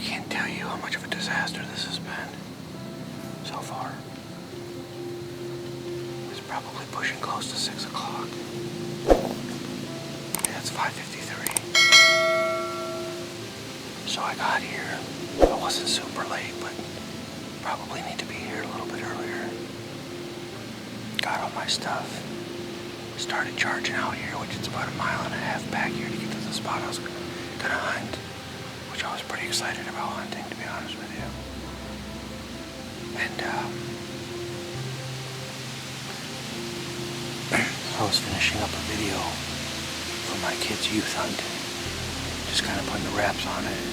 can't tell you how much of a disaster this has been so far. It's probably pushing close to 6 o'clock. Yeah, it's 5:53. So I got here. I wasn't super late, but probably need to be here a little bit earlier. Got all my stuff. Started charging out here, which is about 1.5 miles back here to get to the spot I was gonna hunt, which I was pretty excited about hunting, to be honest with you. And I was finishing up a video for my kids' youth hunt, just kind of putting the wraps on it.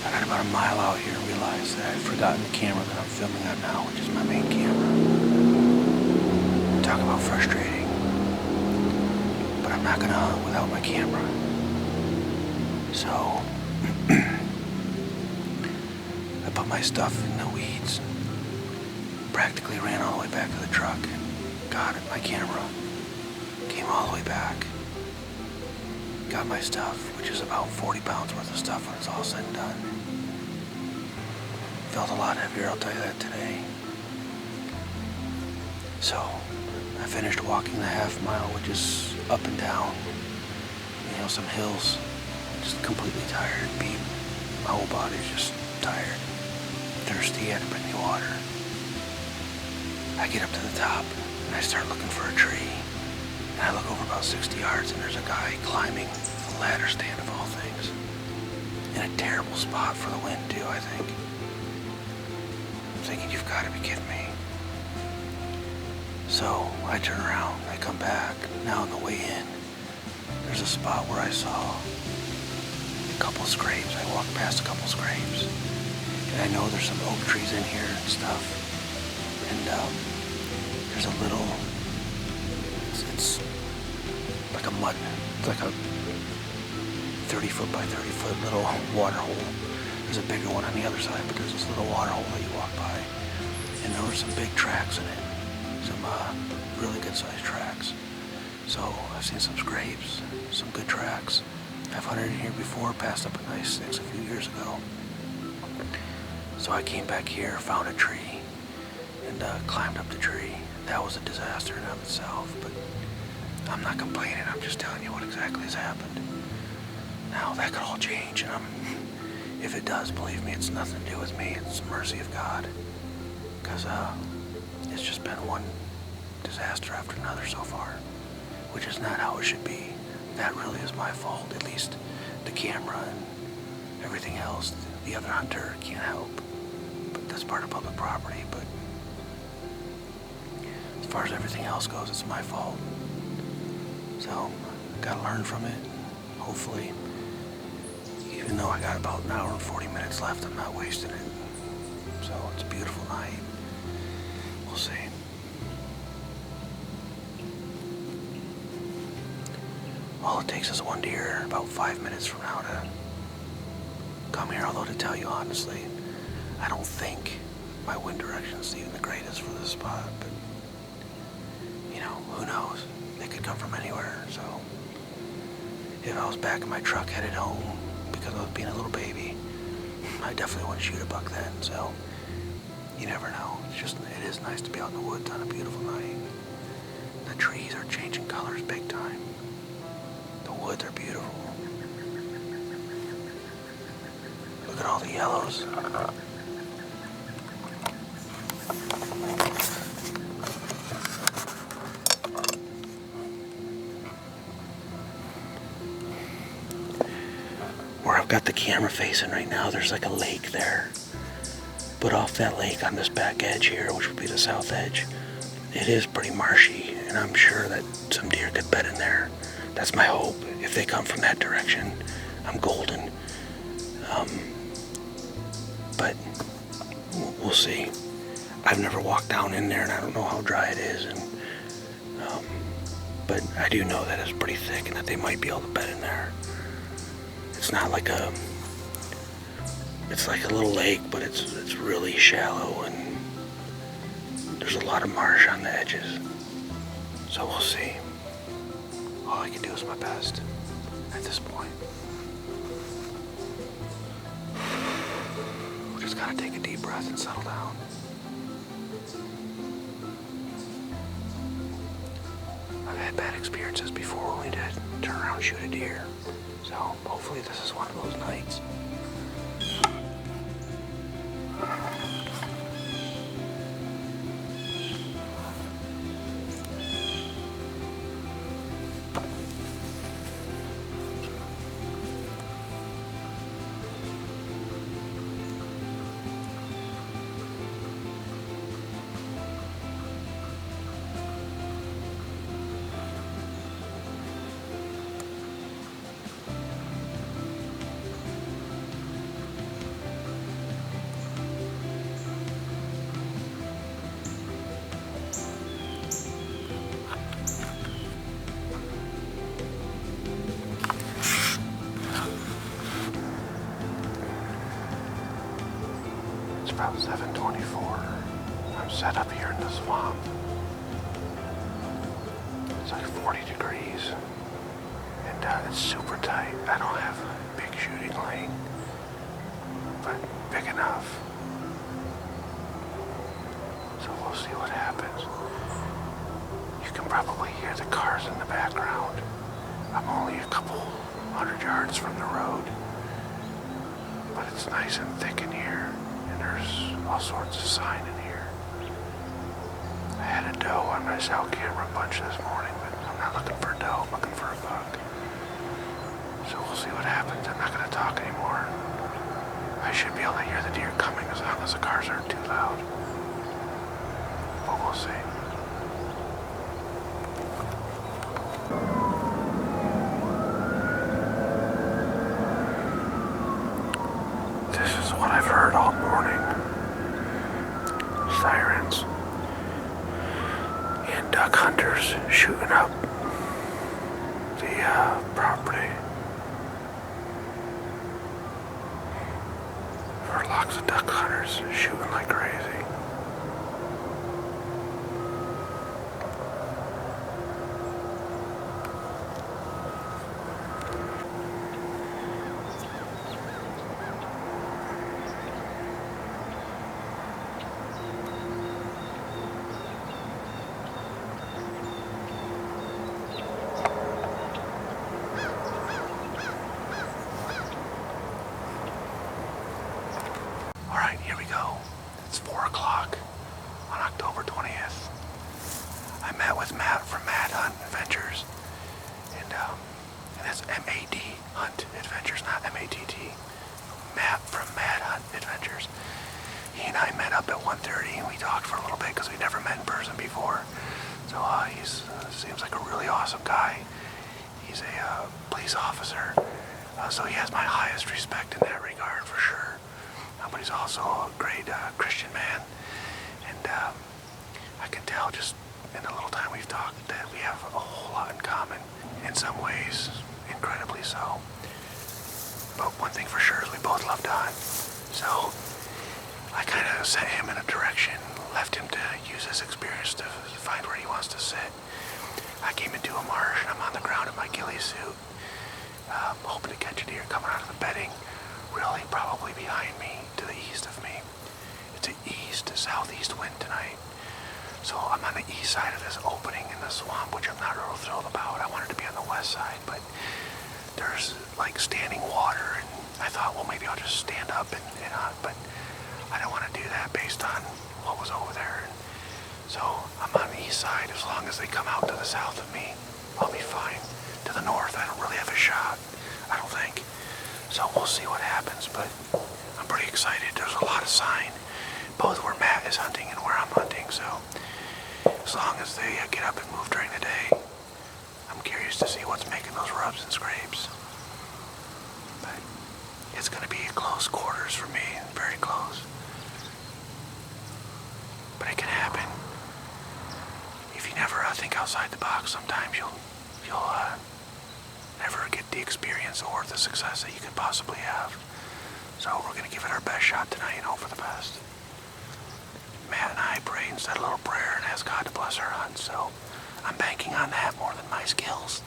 I got about 1 mile out here and realized that I'd forgotten the camera that I'm filming on now, which is my main camera. Talk about frustrating, but I'm not gonna hunt without my camera. So I put my stuff in the weeds, practically ran all the way back to the truck, got it, my camera, came all the way back, got my stuff, which is about 40 pounds worth of stuff when it's all said and done. Felt a lot heavier, I'll tell you that today. So I finished walking the 1/2 mile, which is up and down, some hills. Just completely tired, beat. My whole body's just tired, thirsty, had to bring me water. I get up to the top and I start looking for a tree. And I look over about 60 yards and there's a guy climbing a ladder stand of all things. In a terrible spot for the wind too, I think. I'm thinking, you've got to be kidding me. So I turn around, I come back. Now on the way in, there's a spot where I saw a couple scrapes. I walked past a couple scrapes. And I know there's some oak trees in here and stuff. And there's a little, it's like a mud, it's like a 30-foot by 30-foot little water hole. There's a bigger one on the other side, but there's this little water hole that you walk by. And there were some big tracks in it. Some really good sized tracks. So I've seen some scrapes, some good tracks. I've hunted in here before, passed up a nice 6 a few years ago. So I came back here, found a tree, and climbed up the tree. That was a disaster in and of itself, but I'm not complaining, I'm just telling you what exactly has happened. Now that could all change, and if it does, believe me, it's nothing to do with me, it's the mercy of God. Because it's just been one disaster after another so far, which is not how it should be. That really is my fault, at least the camera and everything else. The other hunter can't help, but that's part of public property. But as far as everything else goes, it's my fault. So I gotta learn from it. Hopefully, even though I got about 1 hour and 40 minutes left, I'm not wasting it. So it's a beautiful night. We'll see. All it takes is one deer about 5 minutes from now to come here. Although to tell you honestly, I don't think my wind direction's even the greatest for this spot. But who knows? They could come from anywhere. So if I was back in my truck headed home because I was being a little baby, I definitely wouldn't shoot a buck then. So you never know. It is nice to be out in the woods on a beautiful night. The trees are changing colors big time. The woods are beautiful. Look at all the yellows. Where I've got the camera facing right now, there's like a lake there. But off that lake on this back edge here, which would be the south edge, it is pretty marshy, and I'm sure that some deer could bed in there. That's my hope. If they come from that direction, I'm golden. But we'll see. I've never walked down in there, and I don't know how dry it is. But I do know that it's pretty thick, and that they might be able to bed in there. It's not like it's like a little lake, but it's really shallow, and there's a lot of marsh on the edges. So we'll see. All I can do is my best at this point. gotta take a deep breath and settle down. I've had bad experiences before when we did turn around and shoot a deer. So hopefully this is one of those nights. It's about 7:24. I'm set up here in the swamp. It's like 40 degrees. And it's super tight. I don't have a big shooting lane, but big enough. So we'll see what happens. You can probably hear the cars in the background. I'm only a couple 100 yards from the road, but it's nice and thick in here. There's all sorts of sign in here. I had a doe on my cell camera bunch this morning, but I'm not looking for a doe, I'm looking for a buck. So we'll see what happens. I'm not going to talk anymore. I should be able to hear the deer coming as long as the cars aren't too loud. But we'll see. This is what I've heard all morning. Sirens and duck hunters shooting up the property. There are lots of duck hunters shooting like crazy. Here we go. It's 4 o'clock on October 20th. I met with Matt from Madhunts Adventures, and that's M-A-D Hunt Adventures, not M-A-T-T. Matt from Madhunts Adventures. He and I met up at 1:30 and we talked for a little bit because we never met in person before. So he seems like a really awesome guy. He's a police officer, so he has my highest respect in that regard for sure. But he's also a great Christian man, and I can tell just in the little time we've talked that we have a whole lot in common, in some ways, incredibly so. But one thing for sure is we both love to hunt, so I kind of set him in a direction, left him to use his experience to find where he wants to sit. I came into a marsh, and I'm on the ground in my ghillie suit, hoping to catch a deer coming out of the bedding, really probably behind me, to the east of me. It's an east-southeast wind tonight. So I'm on the east side of this opening in the swamp, which I'm not real thrilled about. I wanted to be on the west side, but there's like standing water, and I thought, well, maybe I'll just stand up and hunt, but I don't want to do that based on what was over there. So I'm on the east side. As long as they come out to the south of me, I'll be fine. To the north, I don't really have a shot, I don't think. So we'll see what happens, but I'm pretty excited. There's a lot of sign, both where Matt is hunting and where I'm hunting, so as long as they get up and move during the day, I'm curious to see what's making those rubs and scrapes. But it's going to be close quarters for me, very close. But it can happen. If you never think outside the box, sometimes you'll never get the experience or the success that you could possibly have. So we're going to give it our best shot tonight and hope for the best. Matt and I prayed and said a little prayer and asked God to bless our hunt, so I'm banking on that more than my skills.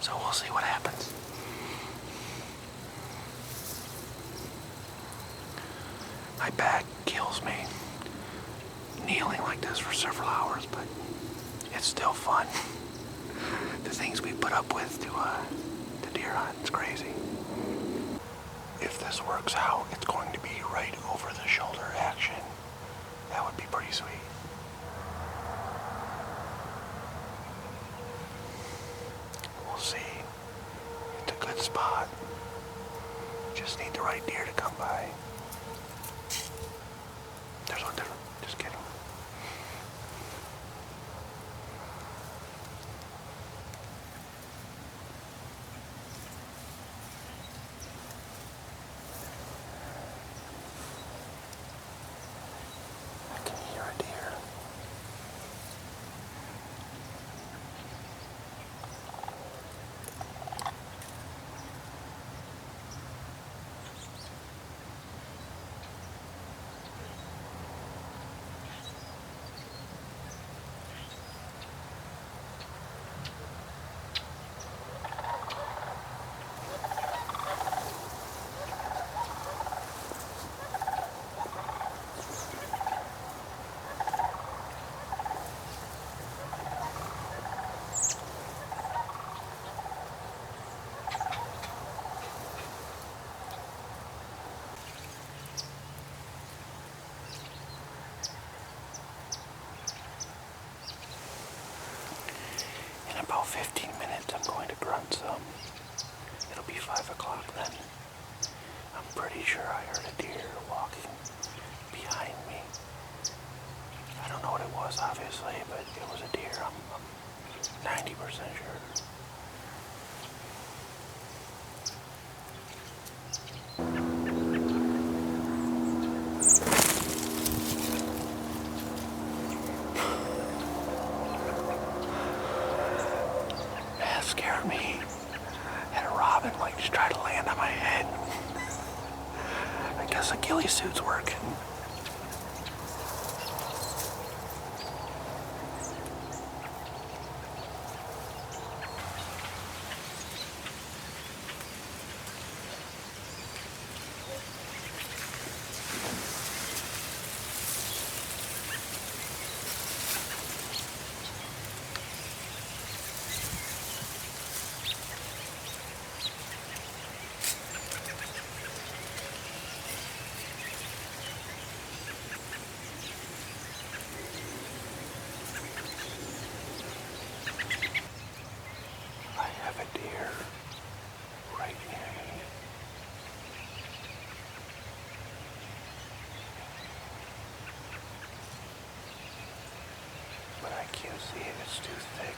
So we'll see what happens. My back kills me kneeling like this for several hours, but it's still fun. The things we put up with to deer hunt, it's crazy. If this works out, it's going to be right over the shoulder action. That would be pretty sweet. We'll see. It's a good spot. Just need the right deer to come by. There's one there. Just kidding. I can hear a deer. In about 15 minutes, I'm going to grunt some. It'll be 5 o'clock then. I'm pretty sure I heard a deer walking behind me. I don't know what it was, obviously, but it was a deer. I'm 90% sure. Scared me. Had a robin just try to land on my head. I guess the ghillie suit's working. I can't see it, it's too thick.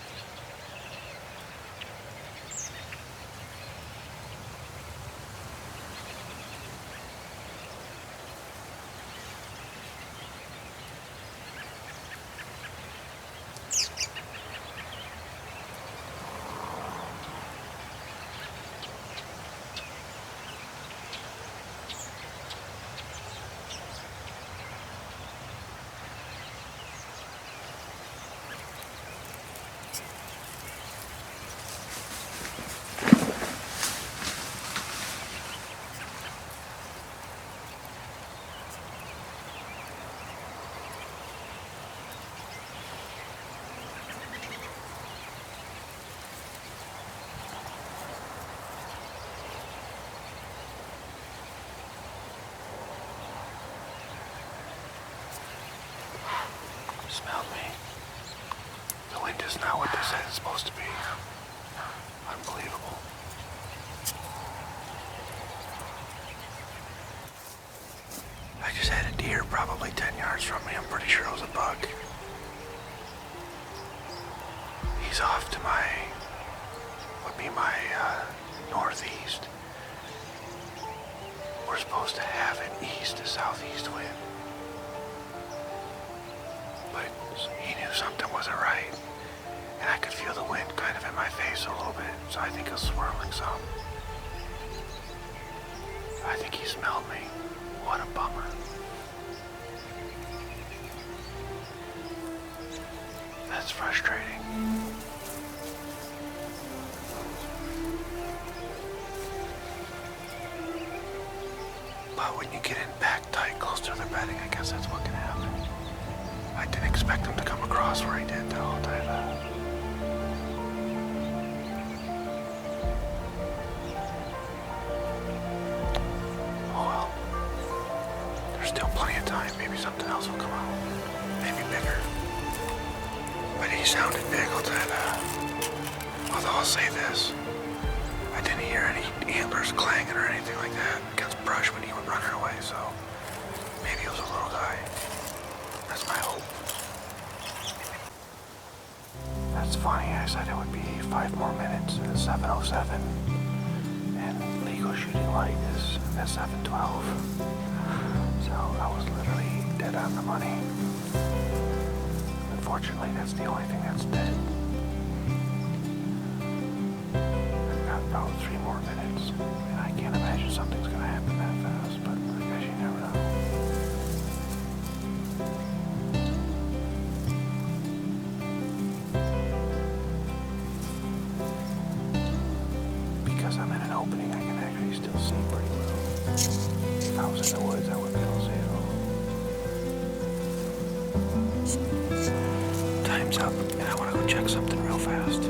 Smelled me. The wind is not what they said it's supposed to be. Unbelievable. I just had a deer probably 10 yards from me. I'm pretty sure it was a buck. He's off to would be my northeast. We're supposed to have an east to southeast wind. But he knew something wasn't right. And I could feel the wind kind of in my face a little bit, so I think it was swirling some. I think he smelled me. What a bummer. That's frustrating. But when you get in packed tight close to their bedding, I guess that's what can happen. I didn't expect him to come across where he did, though, I'll tell you that. Oh well. There's still plenty of time. Maybe something else will come out. Maybe bigger. But he sounded big, I'll tell you that. Although I'll say this. I didn't hear any antlers clanging or anything like that against brush when he went running away, so maybe it was a little guy. That's my hope. That's funny, I said it would be 5 more minutes at 7:07, and legal shooting light is at 7:12. So I was literally dead on the money. Unfortunately, that's the only thing that's dead. About 3 more minutes, and I can't imagine something's gonna happen that fast, but I guess you never know. Because I'm in an opening, I can actually still see pretty well. If I was in the woods, I wouldn't be able to see at all. Time's up, and I want to go check something real fast.